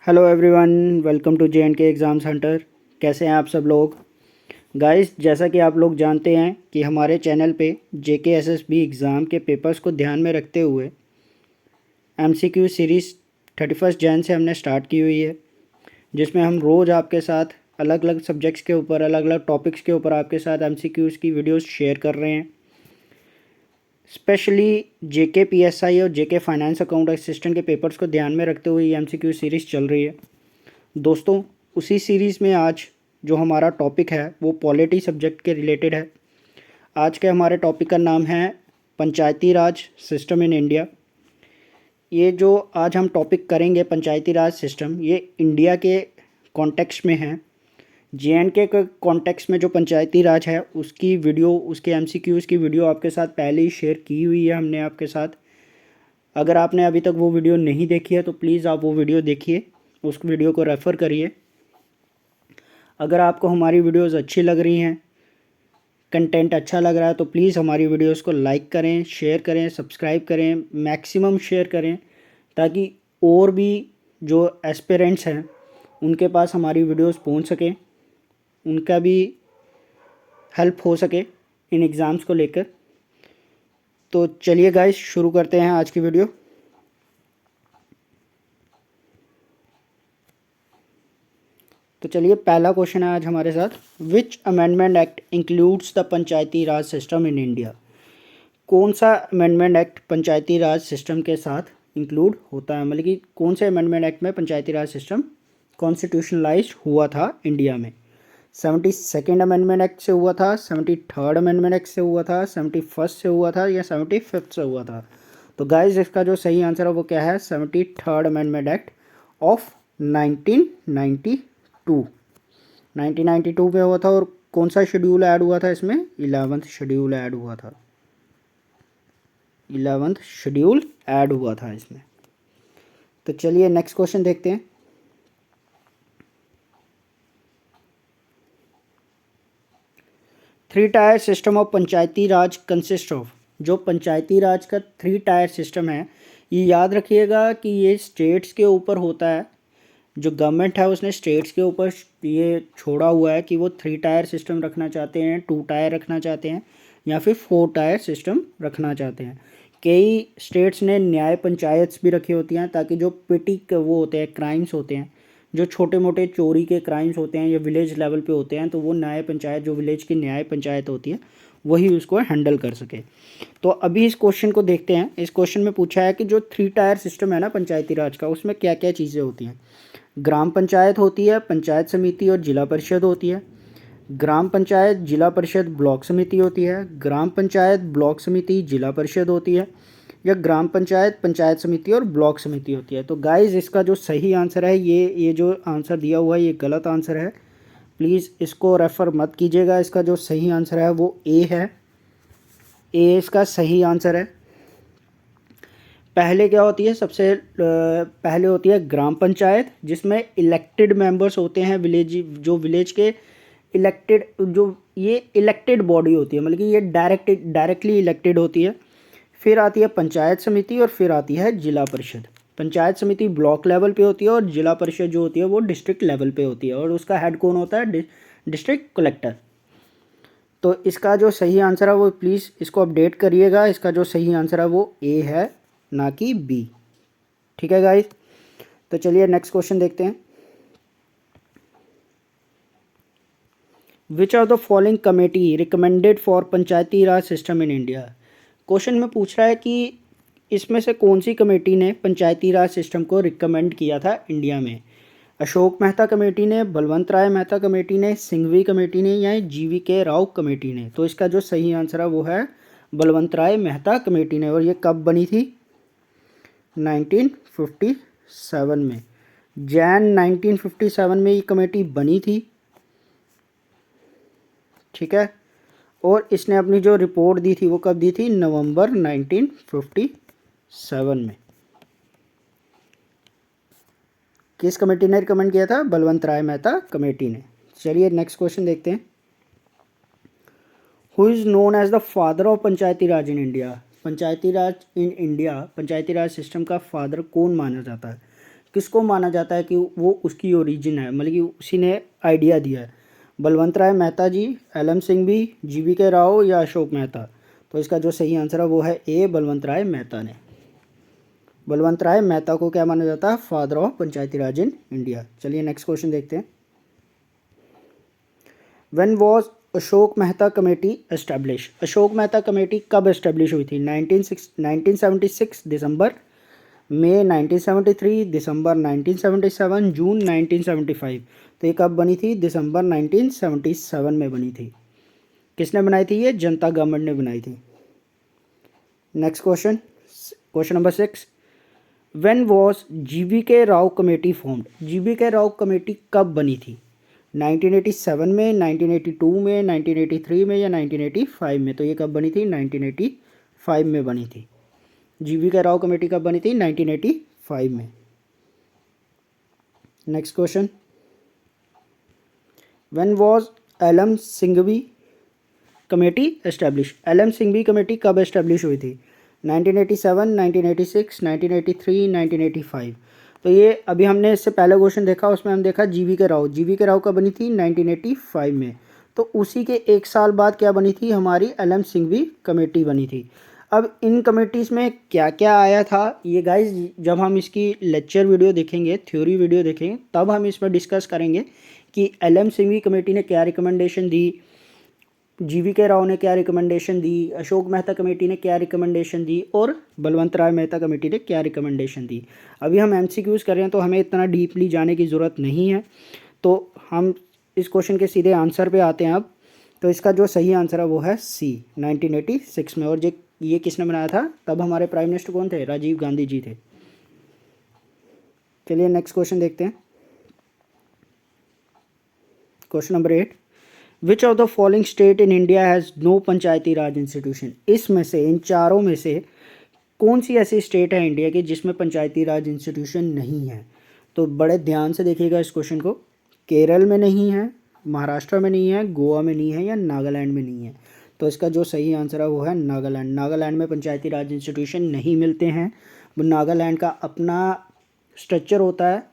Hello everyone, welcome to J N K exam centre. कैसे हैं आप सब लोग? गाइस, जैसा कि आप लोग जानते हैं कि हमारे चैनल पे जेके एसएसबी एग्ज़ाम के पेपर्स को ध्यान में रखते हुए एमसीक्यू सीरीज़ 31 जैन से हमने स्टार्ट की हुई है, जिसमें हम रोज़ आपके साथ अलग अलग सब्जेक्ट्स के ऊपर, अलग अलग टॉपिक्स के ऊपर आपके साथ एमसीक्यूज़ की वीडियोज़ शेयर कर रहे हैं। स्पेशली जेके पीएसआई और जेके फाइनेंस अकाउंट असिस्टेंट के पेपर्स को ध्यान में रखते हुए ये एमसीक्यू सीरीज़ चल रही है। दोस्तों, उसी सीरीज़ में आज जो हमारा टॉपिक है वो पॉलिटी सब्जेक्ट के रिलेटेड है। आज के हमारे टॉपिक का नाम है Panchayati Raj system in India. ये जो आज हम टॉपिक करेंगे पंचायती राज सिस्टम, ये इंडिया के कॉन्टेक्स्ट में है। जेएनके के कॉन्टेक्स्ट में जो पंचायती राज है उसकी वीडियो, उसके एमसीक्यूज़ की वीडियो आपके साथ पहले ही शेयर की हुई है हमने आपके साथ। अगर आपने अभी तक वो वीडियो नहीं देखी है तो प्लीज़ आप वो वीडियो देखिए, उस वीडियो को रेफ़र करिए। अगर आपको हमारी वीडियोस अच्छी लग रही हैं, कंटेंट अच्छा लग रहा है तो प्लीज़ हमारी वीडियोस को लाइक करें, शेयर करें, सब्सक्राइब करें, मैक्सिमम शेयर करें, ताकि और भी जो एस्पिरेंट्स हैं उनके पास हमारी वीडियोस पहुंच सकें, उनका भी हेल्प हो सके इन एग्ज़ाम्स को लेकर। तो चलिए गाइस, शुरू करते हैं आज की वीडियो। तो चलिए, पहला क्वेश्चन है आज हमारे साथ, विच amendment act includes the Panchayati Raj system in India? कौन सा अमेंडमेंट एक्ट पंचायती राज सिस्टम के साथ इंक्लूड होता है, मतलब कि कौन से अमेंडमेंट एक्ट में पंचायती राज सिस्टम कॉन्स्टिट्यूशनलाइज हुआ था इंडिया में? 72nd अमेंडमेंट एक्ट से हुआ था, 73rd अमेंडमेंट एक्ट से हुआ था, 71st से हुआ था, या 75th से हुआ था? तो गाइज, इसका जो सही आंसर है वो क्या है? 73rd amendment act of 1992। 1992 में हुआ था। और कौन सा शेड्यूल ऐड हुआ था इसमें? 11th शेड्यूल ऐड हुआ था। 11th शेड्यूल ऐड हुआ था इसमें। तो चलिए नेक्स्ट क्वेश्चन देखते हैं। Three tier system of Panchayati Raj consist of. जो पंचायती राज का 3 टायर सिस्टम है, ये याद रखिएगा कि ये स्टेट्स के ऊपर होता है। जो गवर्नमेंट है उसने स्टेट्स के ऊपर ये छोड़ा हुआ है कि वो 3 टायर सिस्टम रखना चाहते हैं, 2 टायर रखना चाहते हैं, या फिर 4 टायर सिस्टम रखना चाहते हैं। कई स्टेट्स ने न्याय पंचायत्स भी रखी होती हैं, ताकि जो पिटी वो होते हैं, क्राइम्स होते हैं, जो छोटे मोटे चोरी के क्राइम्स होते हैं या विलेज लेवल पे होते हैं, तो वो न्याय पंचायत, जो विलेज की न्याय पंचायत होती है, वही उसको हैंडल कर सके। तो अभी इस क्वेश्चन को देखते हैं। इस क्वेश्चन में पूछा है कि जो 3 टायर सिस्टम है ना पंचायती राज का, उसमें क्या क्या चीज़ें होती हैं। ग्राम पंचायत होती है, पंचायत समिति और जिला परिषद होती है। ग्राम पंचायत, जिला परिषद, ब्लॉक समिति होती है। ग्राम पंचायत, ब्लॉक समिति, जिला परिषद होती है। या ग्राम पंचायत, पंचायत समिति और ब्लॉक समिति होती है। तो गाइस, इसका जो सही आंसर है, ये जो आंसर दिया हुआ है ये गलत आंसर है। प्लीज़ इसको रेफ़र मत कीजिएगा। इसका जो सही आंसर है वो ए है। ए इसका सही आंसर है। पहले क्या होती है? सबसे पहले होती है ग्राम पंचायत, जिसमें इलेक्टेड मेंबर्स होते हैं, जो विलेज के इलेक्टेड, जो ये इलेक्टेड बॉडी होती है, मतलब कि ये डायरेक्टली इलेक्टेड होती है। फिर आती है पंचायत समिति और फिर आती है जिला परिषद। पंचायत समिति ब्लॉक लेवल पे होती है और जिला परिषद जो होती है वो डिस्ट्रिक्ट लेवल पे होती है, और उसका हेड कौन होता है? District collector. तो इसका जो सही आंसर है वो, प्लीज़ इसको अपडेट करिएगा, इसका जो सही आंसर है वो ए है, ना कि बी। ठीक है गाइस? तो चलिए नेक्स्ट क्वेश्चन देखते हैं। Which are the following committee recommended for Panchayati Raj system in India? Question में पूछ रहा है कि इसमें से कौन सी कमेटी ने पंचायती राज सिस्टम को रिकमेंड किया था इंडिया में? अशोक मेहता कमेटी ने, बलवंत राय मेहता कमेटी ने, सिंघवी कमेटी ने, या GVK राव कमेटी ने? तो इसका जो सही आंसर है वो है बलवंत राय मेहता कमेटी ने। और ये कब बनी थी? 1957 में। जैन 1957 में ये कमेटी बनी थी। ठीक है? और इसने अपनी जो रिपोर्ट दी थी वो कब दी थी? नवंबर 1957 में। किस कमेटी ने रिकमेंड किया था? बलवंत राय मेहता कमेटी ने। चलिए नेक्स्ट क्वेश्चन देखते हैं। Who is known as the father of Panchayati Raj in India? Panchayati Raj in India, Panchayati Raj system का फादर कौन माना जाता है? किसको माना जाता है कि वो उसकी ओरिजिन है, मतलब कि उसी ने आइडिया दिया है? बलवंत राय मेहता जी, एल.एम. सिंघवी, जी.वी.के. राव या अशोक मेहता? तो इसका जो सही आंसर है वो है ए, बलवंत राय मेहता ने। बलवंत राय मेहता को क्या माना जाता है? Father of Panchayati Raj in India. चलिए नेक्स्ट क्वेश्चन देखते हैं। When was Ashok Mehta committee establish? Ashok Mehta committee कब एस्टेब्लिश हुई थी? 1976 दिसंबर, मई 1973, दिसंबर 1977, जून 1975? तो ये कब बनी थी? दिसंबर 1977 में बनी थी। किसने बनाई थी? ये जनता गवर्नमेंट ने बनाई थी। Next question, question number 6, when was G V K. Rao committee formed? G V K. Rao committee कब बनी थी? 1987 में, 1982 में, 1983 में या 1985 में? तो ये कब बनी थी? 1985 में बनी थी। जी.वी.के. राव कमेटी कब बनी थी? 1985 में। Next question, when was LM. Singhvi committee establish? LM. Singhvi committee कब एस्टेब्लिश हुई थी? 1987, 1986, 1983, 1985? तो ये अभी हमने इससे पहले क्वेश्चन देखा, उसमें हम देखा जी.वी.के. राव। जी.वी.के. राव कब बनी थी? 1985 में। तो उसी के एक साल बाद क्या बनी थी? हमारी एल.एम. सिंघवी कमेटी बनी थी। अब इन कमेटीज़ में क्या क्या आया था, ये गाइज जब हम इसकी लेक्चर वीडियो देखेंगे, थ्योरी वीडियो देखेंगे, तब हम इस पर डिस्कस करेंगे कि एल.एम. सिंघवी कमेटी ने क्या रिकमेंडेशन दी, जी.वी.के. राव ने क्या रिकमेंडेशन दी, अशोक मेहता कमेटी ने क्या रिकमेंडेशन दी और बलवंत राय मेहता कमेटी ने क्या रिकमेंडेशन दी। अभी हम एमसीक्यूज़ कर रहे हैं तो हमें इतना डीपली जाने की ज़रूरत नहीं है, तो हम इस क्वेश्चन के सीधे आंसर पे आते हैं अब। तो इसका जो सही आंसर है वो है सी, 1986 में। और ये किसने बनाया था? तब हमारे प्राइम मिनिस्टर कौन थे? राजीव गांधी जी थे। चलिए नेक्स्ट क्वेश्चन देखते हैं। Question number 8, which of the following state in India has no Panchayati Raj institution? इसमें से, इन चारों में से कौन सी ऐसी स्टेट है इंडिया की जिसमें पंचायती राज इंस्टीट्यूशन नहीं है? तो बड़े ध्यान से देखिएगा इस क्वेश्चन को। केरल में नहीं है, महाराष्ट्र में नहीं है, गोवा में नहीं है या नागालैंड में नहीं है? तो इसका जो सही आंसर है वो है नागालैंड। नागालैंड में पंचायती राज इंस्टीट्यूशन नहीं मिलते हैं। नागालैंड का अपना स्ट्रक्चर होता है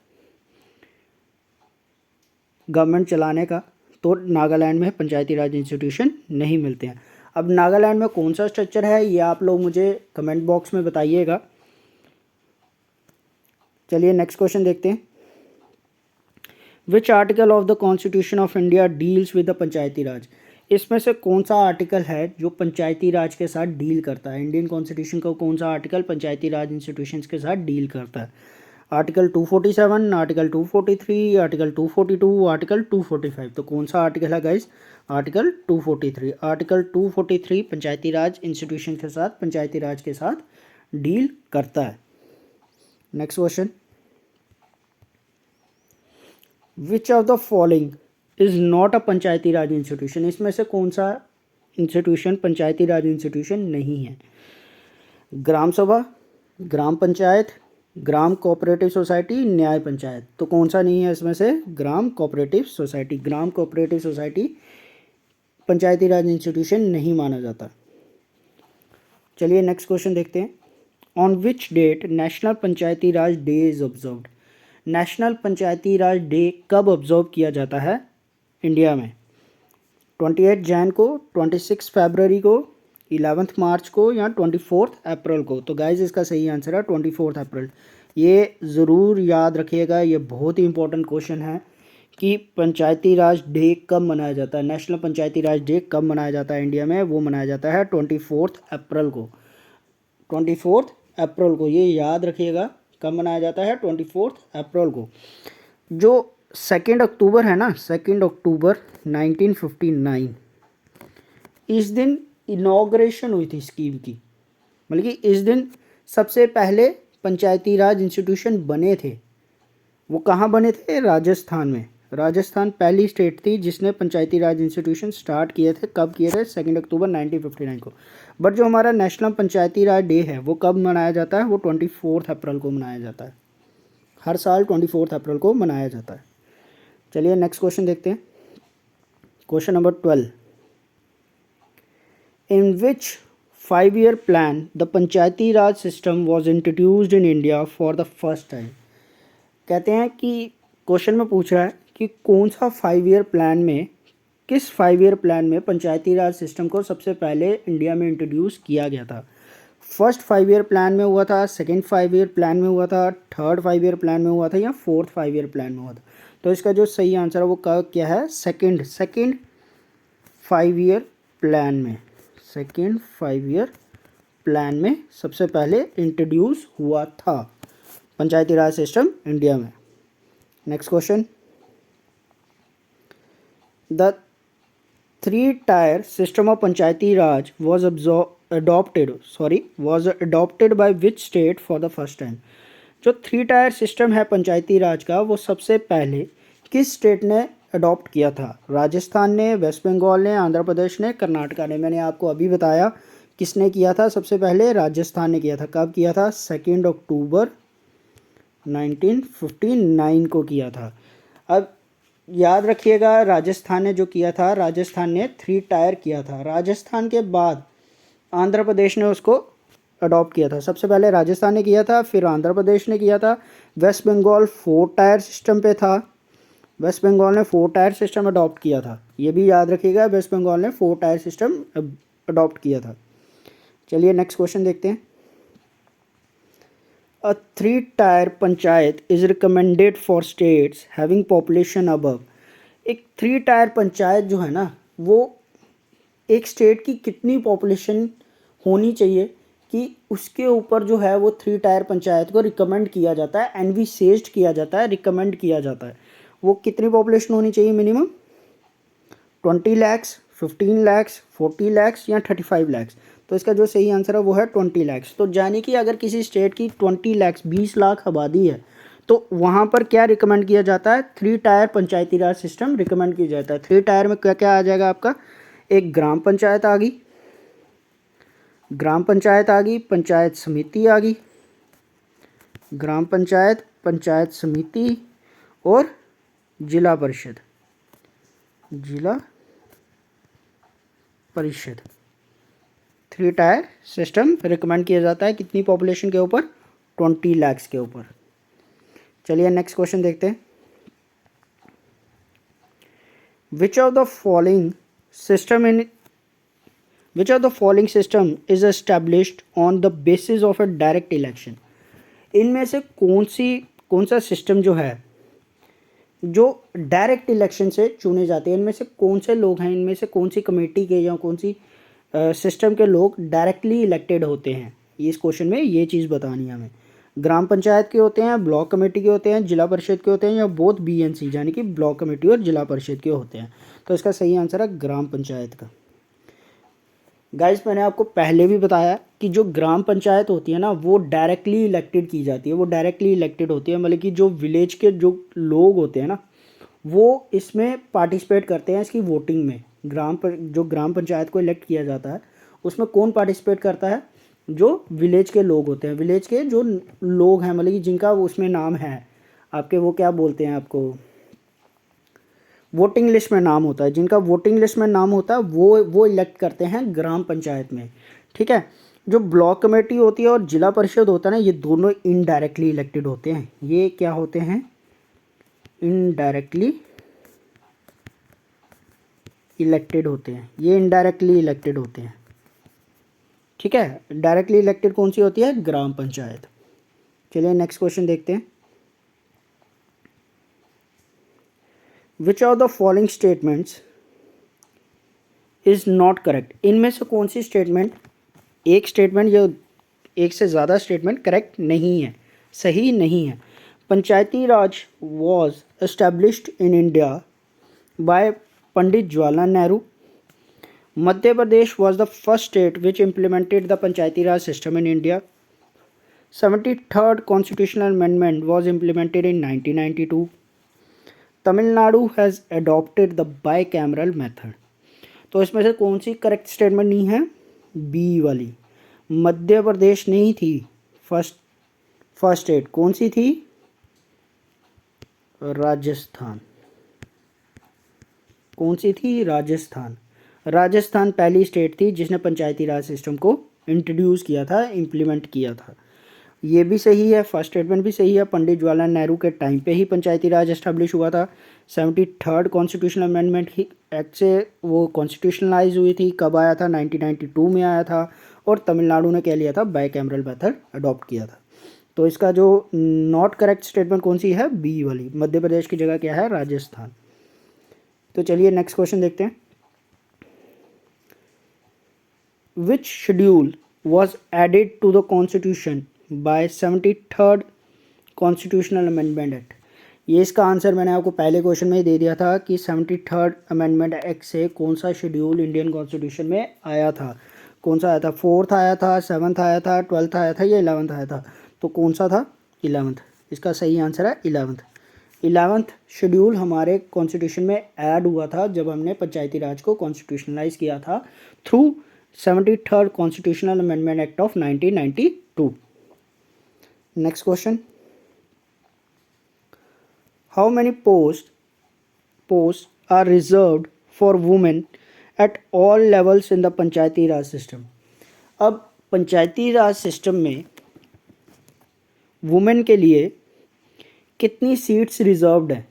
गवर्नमेंट चलाने का, तो नागालैंड में पंचायती राज इंस्टीट्यूशन नहीं मिलते हैं। अब नागालैंड में कौन सा स्ट्रक्चर है ये आप लोग मुझे कमेंट बॉक्स में बताइएगा। चलिए नेक्स्ट क्वेश्चन देखते हैं। Which article of the constitution of India deals with the Panchayati Raj? इसमें से कौन सा आर्टिकल है जो पंचायती राज के साथ डील करता है? इंडियन कॉन्स्टिट्यूशन का कौन सा आर्टिकल पंचायती राज इंस्टीट्यूशंस के साथ डील करता है? Article 247, article 243, article 242, article 245? तो कौन सा आर्टिकल है गाइस? आर्टिकल 243। आर्टिकल 243 पंचायती राज इंस्टीट्यूशन के साथ, पंचायती राज के साथ डील करता है। Next question, which of the following is not a Panchayati Raj institution? इसमें से कौन सा इंस्टीट्यूशन पंचायती राज इंस्टीट्यूशन नहीं है? Gram Sabha, Gram Panchayat, Gram cooperative society, Nyaya Panchayat? तो कौन सा नहीं है इसमें से? Gram cooperative society. Gram cooperative society Panchayati Raj institution नहीं माना जाता। चलिए नेक्स्ट क्वेश्चन देखते हैं। On which date national Panchayati Raj day is observed? National Panchayati Raj day कब ऑब्जर्व किया जाता है इंडिया में? 28 जैन को, 26 फरवरी को, 11 मार्च को या 24 अप्रैल को? तो गाइज इसका सही आंसर है 24 अप्रैल। ये ज़रूर याद रखिएगा, ये बहुत ही इंपॉर्टेंट क्वेश्चन है कि पंचायती राज डे कब मनाया जाता है। नेशनल पंचायती राज डे कब मनाया जाता है इंडिया में? वो मनाया जाता है 24 अप्रैल को। 24 अप्रैल को, ये याद रखिएगा कब मनाया जाता है? 24 अप्रैल को। जो 2 अक्टूबर है ना, 2 अक्टूबर 1959, इस दिन इनॉग्रेशन हुई थी स्कीम की, मतलब कि इस दिन सबसे पहले पंचायती राज इंस्टीट्यूशन बने थे। वो कहाँ बने थे? राजस्थान में। राजस्थान पहली स्टेट थी जिसने पंचायती राज इंस्टीट्यूशन स्टार्ट किए थे। कब किए थे? 2 अक्टूबर 1959 को। बट जो हमारा नेशनल पंचायती राज डे है वो कब मनाया जाता है? वो 24 अप्रैल को मनाया जाता है। हर साल 24 अप्रैल को मनाया जाता है। चलिए नेक्स्ट क्वेश्चन देखते हैं। Question number 12, in which 5-year plan the Panchayati Raj system was introduced in India for the first time? कहते हैं कि क्वेश्चन में पूछ रहा है कि कौन सा 5 ईयर प्लान में, किस 5 ईयर प्लान में पंचायती राज सिस्टम को सबसे पहले इंडिया में इंट्रोड्यूस किया गया था। फर्स्ट 5 ईयर प्लान में हुआ था, सेकंड 5 ईयर प्लान में हुआ था, थर्ड 5 ईयर प्लान में हुआ था या फोर्थ 5 ईयर प्लान में हुआ था। तो इसका जो सही आंसर है वो क्या है, सेकंड 5 ईयर प्लान में, सेकंड 5 ईयर प्लान में सबसे पहले इंट्रोड्यूस हुआ था पंचायती राज सिस्टम इंडिया में। Next question, the 3-tier system of Panchayati Raj was adopted by which state for the first time। जो 3-tier सिस्टम है पंचायती राज का वो सबसे पहले किस स्टेट ने अडॉप्ट किया था। राजस्थान ने, वेस्ट बंगाल ने, आंध्र प्रदेश ने, कर्नाटका ने। मैंने आपको अभी बताया किसने किया था, सबसे पहले राजस्थान ने किया था। कब किया था, 2 अक्टूबर 1959 को किया था। अब याद रखिएगा राजस्थान ने जो किया था, राजस्थान ने 3-tier किया था। राजस्थान के बाद आंध्र प्रदेश ने उसको अडॉप्ट किया था। सबसे पहले राजस्थान ने किया था, फिर आंध्र प्रदेश ने किया था। वेस्ट बंगाल 4-tier सिस्टम पे था, वेस्ट बंगाल ने 4-tier सिस्टम अडॉप्ट किया था। ये भी याद रखिएगा, वेस्ट बंगाल ने 4-tier सिस्टम अडॉप्ट किया था। चलिए नेक्स्ट क्वेश्चन देखते हैं। A 3-tier panchayat is recommended for states having population above। एक 3-tier पंचायत जो है ना, वो एक स्टेट की कितनी पॉपुलेशन होनी चाहिए कि उसके ऊपर जो है वो 3-tier पंचायत को रिकमेंड किया जाता है, एनविसेज्ड किया जाता है, रिकमेंड किया जाता है। वो कितनी पॉपुलेशन होनी चाहिए मिनिमम, 20 लाख, 15 लाख, 40 लाख या 35 लाख। तो इसका जो सही आंसर है वो है 20 लाख। तो यानी कि अगर किसी स्टेट की 20 लाख 20 लाख आबादी है तो वहाँ पर क्या रिकमेंड किया जाता है, 3-tier पंचायती राज सिस्टम रिकमेंड किया जाता है। 3-tier में क्या क्या आ जाएगा आपका, एक ग्राम पंचायत आ गई, ग्राम पंचायत आ गई, पंचायत समिति आ गई, ग्राम पंचायत, पंचायत समिति और जिला परिषद, जिला परिषद। 3-tier सिस्टम रिकमेंड किया जाता है कितनी पॉपुलेशन के ऊपर, 20 लाख के ऊपर। चलिए नेक्स्ट क्वेश्चन देखते हैं। विच of the following system is established on the basis of a direct election. इनमें से कौन सा सिस्टम जो है जो डायरेक्ट इलेक्शन से चुने जाते हैं, इनमें से कौन से लोग हैं, इनमें से कौन सी कमेटी के या कौन सी सिस्टम के लोग डायरेक्टली इलेक्टेड होते हैं। इस क्वेश्चन में ये चीज़ बतानी है हमें। ग्राम पंचायत के होते हैं, ब्लॉक कमेटी के होते हैं, जिला परिषद के होते हैं या बोथ BNC यानी कि ब्लॉक कमेटी और जिला परिषद के होते हैं। तो इसका सही आंसर है ग्राम पंचायत का। गाइस मैंने आपको पहले भी बताया कि जो ग्राम पंचायत होती है ना वो डायरेक्टली इलेक्टेड की जाती है, वो डायरेक्टली इलेक्टेड होती है। मतलब कि जो विलेज के जो लोग होते हैं ना वो इसमें पार्टिसिपेट करते हैं इसकी वोटिंग में। जो ग्राम पंचायत को इलेक्ट किया जाता है उसमें कौन पार्टिसिपेट करता है, जो विलेज के लोग होते हैं। विलेज के जो लोग हैं मतलब कि जिनका उसमें नाम है आपके, वो क्या बोलते हैं आपको, वोटिंग लिस्ट में नाम होता है। जिनका वोटिंग लिस्ट में नाम होता है वो इलेक्ट करते हैं ग्राम पंचायत में। ठीक है, जो ब्लॉक कमेटी होती है और जिला परिषद होता है ना, ये दोनों इनडायरेक्टली इलेक्टेड होते हैं। ये क्या होते हैं, इनडायरेक्टली इलेक्टेड होते हैं, ये इनडायरेक्टली इलेक्टेड होते हैं। ठीक है, डायरेक्टली इलेक्टेड कौन सी होती है, ग्राम पंचायत। चलिए नेक्स्ट क्वेश्चन देखते हैं। विच of the following statements is not correct. इनमें से कौन सी स्टेटमेंट, एक स्टेटमेंट या एक से ज़्यादा स्टेटमेंट करेक्ट नहीं है, सही नहीं है। Panchayati Raj was established in India by Pandit Jawaharlal Nehru. Madhya Pradesh was the first state which implemented the Panchayati Raj system in India. 73rd constitutional amendment was implemented in 1992। Tamil Nadu has adopted the bicameral method. तो इसमें से कौन सी करेक्ट स्टेटमेंट नहीं है, बी वाली। मध्य प्रदेश नहीं थी फर्स्ट स्टेट, कौन सी थी, राजस्थान। कौन सी थी, राजस्थान। राजस्थान पहली स्टेट थी जिसने पंचायती राज सिस्टम को इंट्रोड्यूस किया था, इम्प्लीमेंट किया था। ये भी सही है, फर्स्ट स्टेटमेंट भी सही है। पंडित जवाहरलाल नेहरू के टाइम पे ही पंचायती राज एस्टेब्लिश हुआ था। 73rd कॉन्स्टिट्यूशनल अमेंडमेंट एक्ट से वो कॉन्स्टिट्यूशनलाइज हुई थी। कब आया था? 1992 में आया था। और तमिलनाडु ने क्या लिया था? बाइकैमरल मेथड अडॉप्ट किया था। तो इसका जो नॉट करेक्ट स्टेटमेंट कौन सी है? बी वाली, मध्य प्रदेश की जगह क्या है? राजस्थान। तो चलिए नेक्स्ट क्वेश्चन देखते हैं। Which schedule was added to the constitution by 73rd constitutional amendment act? ये इसका आंसर मैंने आपको पहले क्वेश्चन में ही दे दिया था कि 73rd अमेंडमेंट एक्ट से कौन सा शेड्यूल इंडियन कॉन्स्टिट्यूशन में आया था। कौन सा आया था? 4th आया था, 7th आया था, 12th आया था या 11th आया था? तो कौन सा था? 11th। इसका सही आंसर है 11th। 11th शेड्यूल हमारे कॉन्स्टिट्यूशन में ऐड हुआ था जब हमने पंचायती राज को कॉन्स्टिट्यूशनलाइज किया था through 73rd constitutional amendment act of 1992। Next question. How many post are reserved for women at all levels in the Panchayati Raj system? अब पंचायती राज सिस्टम में वुमेन के लिए कितनी सीट्स रिजर्व्ड हैं?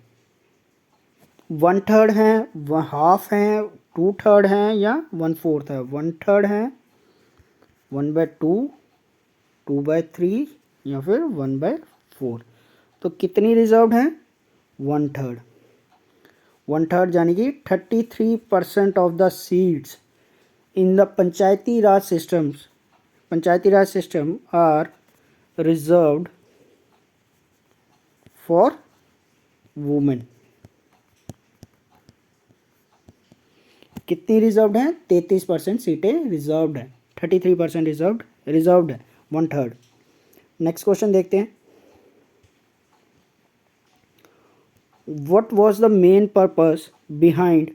1/3 हैं, हाफ हैं, 2/3 हैं या 1/4 है? 1/3 है, 1/2, 2/3 या फिर 1/4। तो कितनी रिजर्व्ड हैं? 1/3। 1/3 यानी कि 33% of the seats in the Panchayati Raj system are reserved for women. कितनी रिजर्व्ड हैं? 33% सीटें रिजर्व्ड हैं। 33% रिजर्व्ड है, 1/3। नेक्स्ट क्वेश्चन देखते हैं। What was the main purpose behind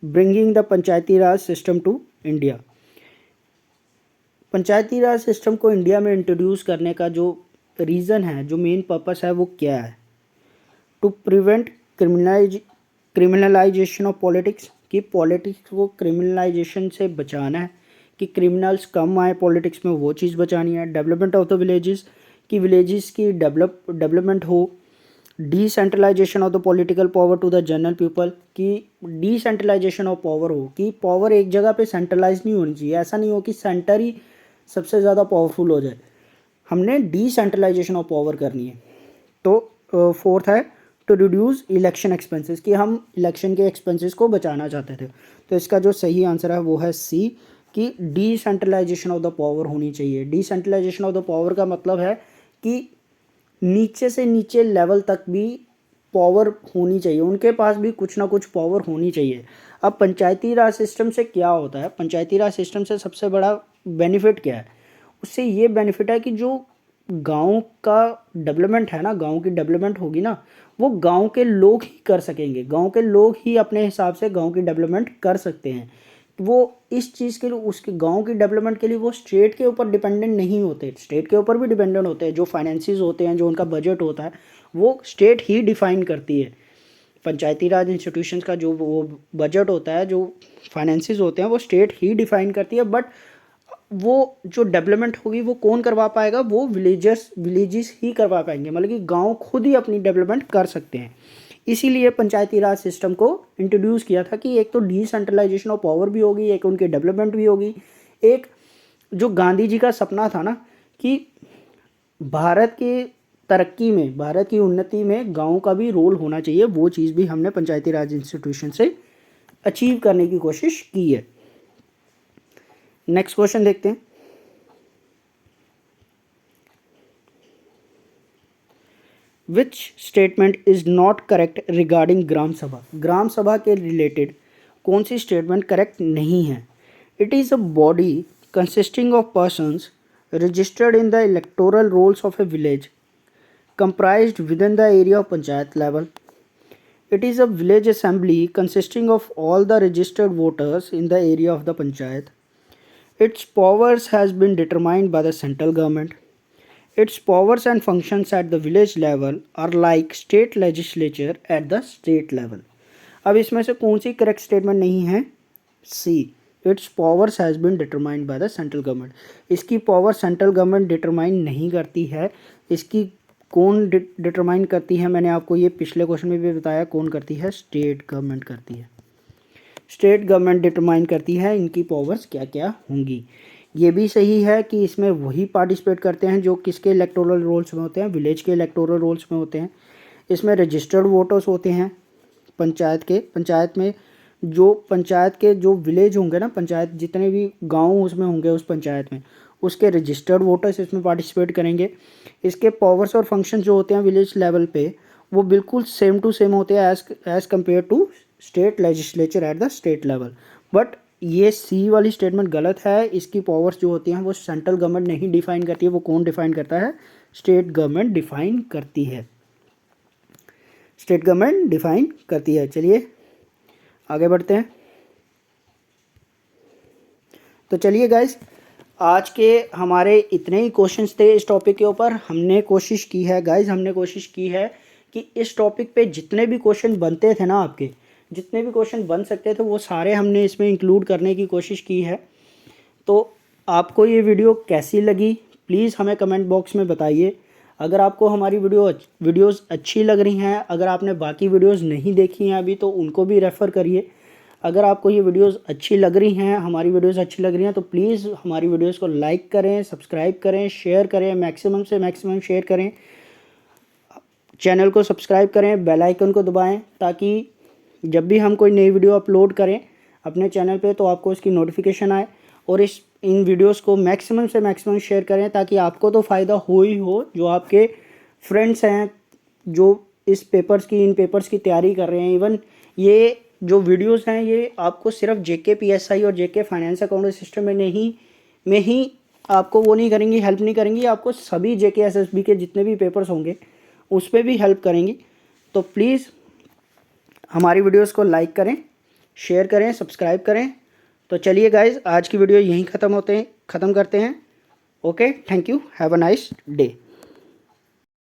bringing the Panchayati Raj system to India? Panchayati Raj system को इंडिया में इंट्रोड्यूस करने का जो रीज़न है, जो मेन पर्पस है, वो क्या है? To prevent criminalisation of politics, कि पॉलिटिक्स को क्रिमिनलाइजेशन से बचाना है, कि क्रिमिनल्स कम आए पॉलिटिक्स में, वो चीज़ बचानी है। डेवलपमेंट ऑफ द विलेजेस, कि विलेजेस की डेवलपमेंट हो। Decentralisation of the political power to the general people, कि डिसेंट्रलाइजेशन ऑफ पावर हो, कि पावर एक जगह पे सेंट्रलाइज नहीं होनी चाहिए। ऐसा नहीं हो कि सेंटर ही सबसे ज़्यादा पावरफुल हो जाए, हमने डिसेंट्रलाइजेशन ऑफ पावर करनी है। तो 4th है टू रिड्यूस इलेक्शन एक्सपेंसेस, कि हम इलेक्शन के एक्सपेंसेस को बचाना चाहते थे। तो इसका जो सही आंसर है वो है सी, कि डिसेंट्रलाइजेशन ऑफ द पावर होनी चाहिए। डिसेंट्रलाइजेशन ऑफ द पावर का मतलब है कि नीचे से नीचे लेवल तक भी पावर होनी चाहिए, उनके पास भी कुछ ना कुछ पावर होनी चाहिए। अब पंचायती राज सिस्टम से क्या होता है? पंचायती राज सिस्टम से सबसे बड़ा बेनिफिट क्या है? उससे ये बेनिफिट है कि जो गांव का डेवलपमेंट है ना, गांव की डेवलपमेंट होगी ना, वो गांव के लोग ही कर सकेंगे। गांव के लोग ही अपने हिसाब से गांव की डेवलपमेंट कर सकते हैं। वो इस चीज़ के लिए, उसके गांव की डेवलपमेंट के लिए वो स्टेट के ऊपर डिपेंडेंट नहीं होते। स्टेट के ऊपर भी डिपेंडेंट होते हैं, जो फाइनेंसिस होते हैं, जो उनका बजट होता है, वो स्टेट ही डिफाइन करती है। पंचायती राज इंस्टीट्यूशंस का जो वो बजट होता है, जो फाइनेंसिस होते हैं, वो स्टेट ही डिफाइन करती है। बट वो जो डेवलपमेंट होगी वो कौन करवा पाएगा? वो विलेजेस ही करवा पाएंगे, मतलब कि गांव खुद ही अपनी डेवलपमेंट कर सकते हैं। इसीलिए पंचायती राज सिस्टम को इंट्रोड्यूस किया था कि एक तो डिसेंट्रलाइजेशन ऑफ पावर भी होगी, एक उनकी डेवलपमेंट भी होगी। एक जो गांधी जी का सपना था ना कि भारत के तरक्की में, भारत की उन्नति में गांव का भी रोल होना चाहिए, वो चीज़ भी हमने पंचायती राज इंस्टीट्यूशन से अचीव करने की कोशिश की है। नेक्स्ट क्वेश्चन देखते हैं। Which statement is not correct regarding Gram Sabha? Gram सभा के रिलेटेड कौन सी स्टेटमेंट करेक्ट नहीं है? It is a body consisting of persons registered in the electoral rolls of a village comprised within the area of panchayat level. It is a village assembly consisting of all the registered voters in the area of the panchayat. Its powers has been determined by the central government. Its powers and functions at the village level are like state legislature at the state level. अब इसमें से कौन C correct statement नहीं है? C, its powers has been determined by the central government. इसकी power central government determine नहीं करती है। इसकी कौन डिटरमाइन करती है? मैंने आपको ये पिछले क्वेश्चन में भी बताया कौन करती है, स्टेट गवर्नमेंट करती है। स्टेट गवर्नमेंट डिटरमाइन करती है इनकी पावर्स क्या क्या होंगी। ये भी सही है कि इसमें वही पार्टिसिपेट करते हैं जो किसके इलेक्टोरल रोल्स में होते हैं, विलेज के इलेक्टोरल रोल्स में होते हैं। इसमें रजिस्टर्ड वोटर्स होते हैं पंचायत में जो पंचायत के जो विलेज होंगे ना, पंचायत जितने भी गांव उसमें होंगे उस पंचायत में, उसके रजिस्टर्ड वोटर्स इसमें पार्टिसिपेट करेंगे। इसके पावर्स और फंक्शन जो होते हैं विलेज लेवल पे वो बिल्कुल सेम टू सेम होते हैं as compare to state legislature at the state level. But ये सी वाली स्टेटमेंट गलत है। इसकी पावर्स जो होती हैं वो सेंट्रल गवर्नमेंट नहीं डिफाइन करती है। वो कौन डिफाइन करता है? स्टेट गवर्नमेंट डिफाइन करती है। स्टेट गवर्नमेंट डिफाइन करती है। चलिए आगे बढ़ते हैं। तो चलिए गाइस, आज के हमारे इतने ही क्वेश्चंस थे इस टॉपिक के ऊपर। हमने कोशिश की है कि इस टॉपिक पे जितने भी क्वेश्चन बनते थे ना, आपके जितने भी क्वेश्चन बन सकते थे वो सारे हमने इसमें इंक्लूड करने की कोशिश की है। तो आपको ये वीडियो कैसी लगी प्लीज़ हमें कमेंट बॉक्स में बताइए। अगर आपको हमारी वीडियोज़ अच्छी लग रही हैं, अगर आपने बाकी वीडियोज़ नहीं देखी हैं अभी, तो उनको भी रेफ़र करिए। अगर आपको ये वीडियोज़ अच्छी लग रही हैं, हमारी वीडियोज़ अच्छी लग रही हैं, तो प्लीज़ हमारी वीडियोज़ को लाइक करें, सब्सक्राइब करें, शेयर करें, मैक्सिमम से मैक्सिमम शेयर करें। चैनल को सब्सक्राइब करें, बेल आइकन को दबाएं, ताकि जब भी हम कोई नई वीडियो अपलोड करें अपने चैनल पे तो आपको इसकी नोटिफिकेशन आए। और इन वीडियोस को मैक्सिमम से मैक्सिमम शेयर करें, ताकि आपको तो फ़ायदा हो ही हो, जो आपके फ्रेंड्स हैं जो इन पेपर्स की तैयारी कर रहे हैं। इवन ये जो वीडियोस हैं ये आपको सिर्फ जेके पीएसआई और जेके फाइनेंस अकाउंट सिस्टम में ही आपको वो नहीं करेंगी, हेल्प नहीं करेंगी, आपको सभी जेके एसएसबी के जितने भी पेपर्स होंगे उस पर भी हेल्प करेंगी। तो प्लीज़ हमारी वीडियोस को लाइक करें, शेयर करें, सब्सक्राइब करें। तो चलिए गाइज, आज की वीडियो यहीं ख़त्म करते हैं। Okay, thank you, have a nice day.